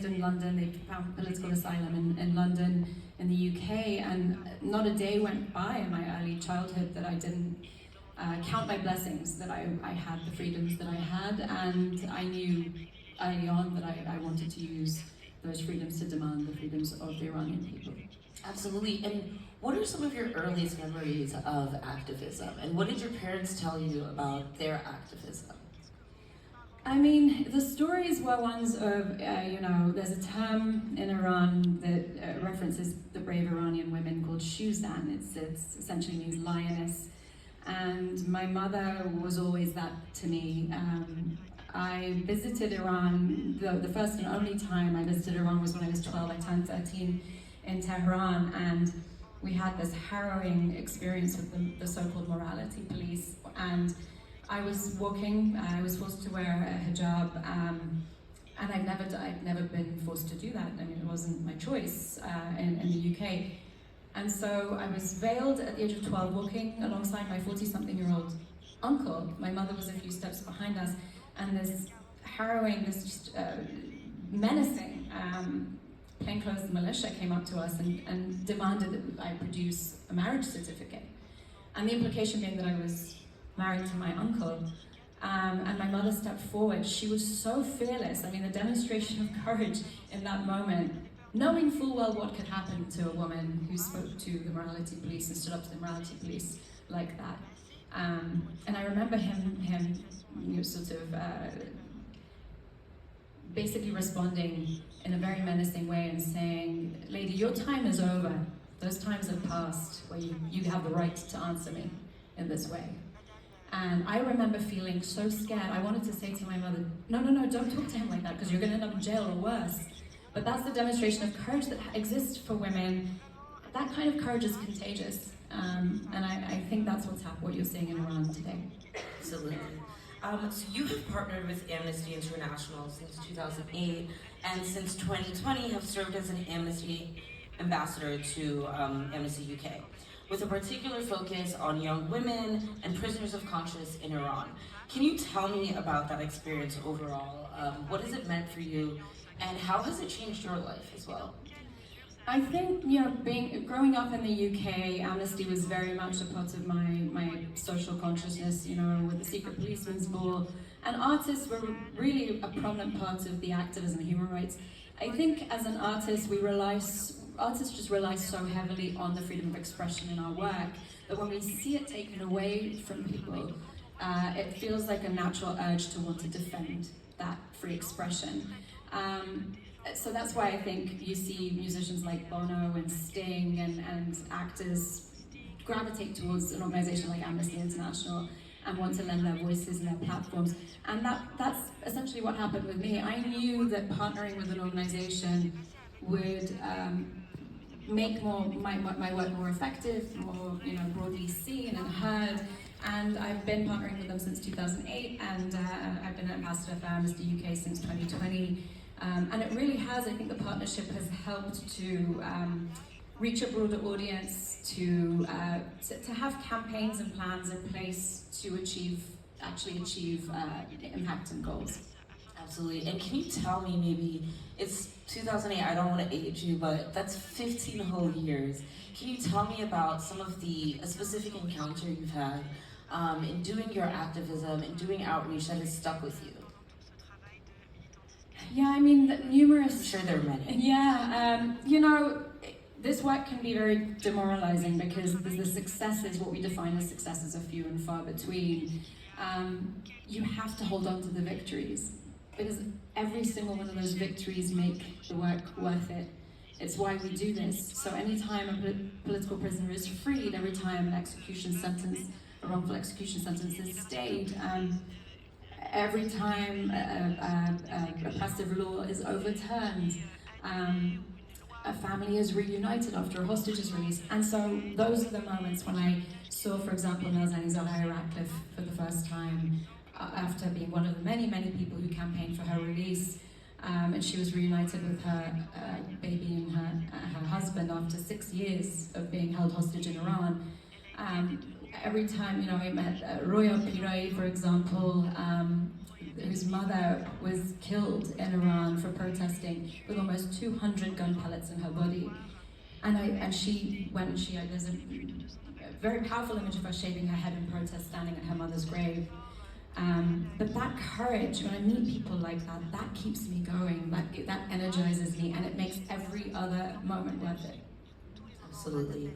in London. They found political asylum in London, in the UK, and not a day went by in my early childhood that I didn't count my blessings, that I had the freedoms that I had, and I knew early on that I wanted to use those freedoms to demand the freedoms of the Iranian people. Absolutely. And what are some of your earliest memories of activism? And what did your parents tell you about their activism? I mean, the stories were ones of, there's a term in Iran that references the brave Iranian women called shuzan. It essentially means lioness. And my mother was always that to me. I visited Iran, the first and only time I visited Iran was when I was 12. I turned 13 in Tehran, and we had this harrowing experience with the so-called morality police. And I was walking, I was forced to wear a hijab, and I'd never been forced to do that. I mean, it wasn't my choice in the UK. And so I was veiled at the age of 12, walking alongside my 40-something-year-old uncle. My mother was a few steps behind us, and this harrowing, this just menacing plainclothes militia came up to us and demanded that I produce a marriage certificate. And the implication being that I was married to my uncle. And my mother stepped forward. She was so fearless. I mean, the demonstration of courage in that moment, knowing full well what could happen to a woman who spoke to the morality police and stood up to the morality police like that. And I remember him basically responding in a very menacing way and saying, "Lady, your time is over. Those times have passed where you have the right to answer me in this way." And I remember feeling so scared. I wanted to say to my mother, no, don't talk to him like that, because you're going to end up in jail or worse. But that's the demonstration of courage that exists for women. That kind of courage is contagious. And I think that's what you're seeing in Iran today. Absolutely. So you have partnered with Amnesty International since 2008, and since 2020 have served as an Amnesty ambassador to Amnesty UK, with a particular focus on young women and prisoners of conscience in Iran. Can you tell me about that experience overall? What has it meant for you, and how has it changed your life as well? I think, growing up in the UK, Amnesty was very much a part of my social consciousness, with the Secret Policeman's Ball. And artists were really a prominent part of the activism of human rights. I think as an artist, artists just rely so heavily on the freedom of expression in our work that when we see it taken away from people, it feels like a natural urge to want to defend that free expression. So that's why I think you see musicians like Bono and Sting and actors gravitate towards an organization like Amnesty International and want to lend their voices and their platforms. And that's essentially what happened with me. I knew that partnering with an organization would make my work more effective, more broadly seen and heard. And I've been partnering with them since 2008, and I've been an ambassador for Amnesty UK since 2020. And it really has, I think the partnership has helped to reach a broader audience, to have campaigns and plans in place to actually achieve impact and goals. Absolutely. And can you tell me, maybe, it's 2008, I don't want to age you, but that's 15 whole years. Can you tell me about a specific encounter you've had in doing your activism and doing outreach that has stuck with you? Yeah, I mean, numerous. I'm sure there are many. Yeah, this work can be very demoralizing because the successes, what we define as successes, are few and far between. You have to hold on to the victories, because every single one of those victories make the work worth it. It's why we do this. So anytime a political prisoner is freed, every time a wrongful execution sentence is stayed, every time a oppressive law is overturned, a family is reunited after a hostage is released. And so those are the moments when I saw, for example, Nazanin Zaghari-Ratcliffe for the first time, after being one of the many, many people who campaigned for her release. And she was reunited with her baby and her husband after 6 years of being held hostage in Iran. Every time, I met Roya Pirai, for example, whose mother was killed in Iran for protesting with almost 200 gun pellets in her body. And she, there's a very powerful image of her shaving her head in protest, standing at her mother's grave. But that courage, when I meet people like that, that keeps me going, that energizes me, and it makes every other moment worth it. Absolutely.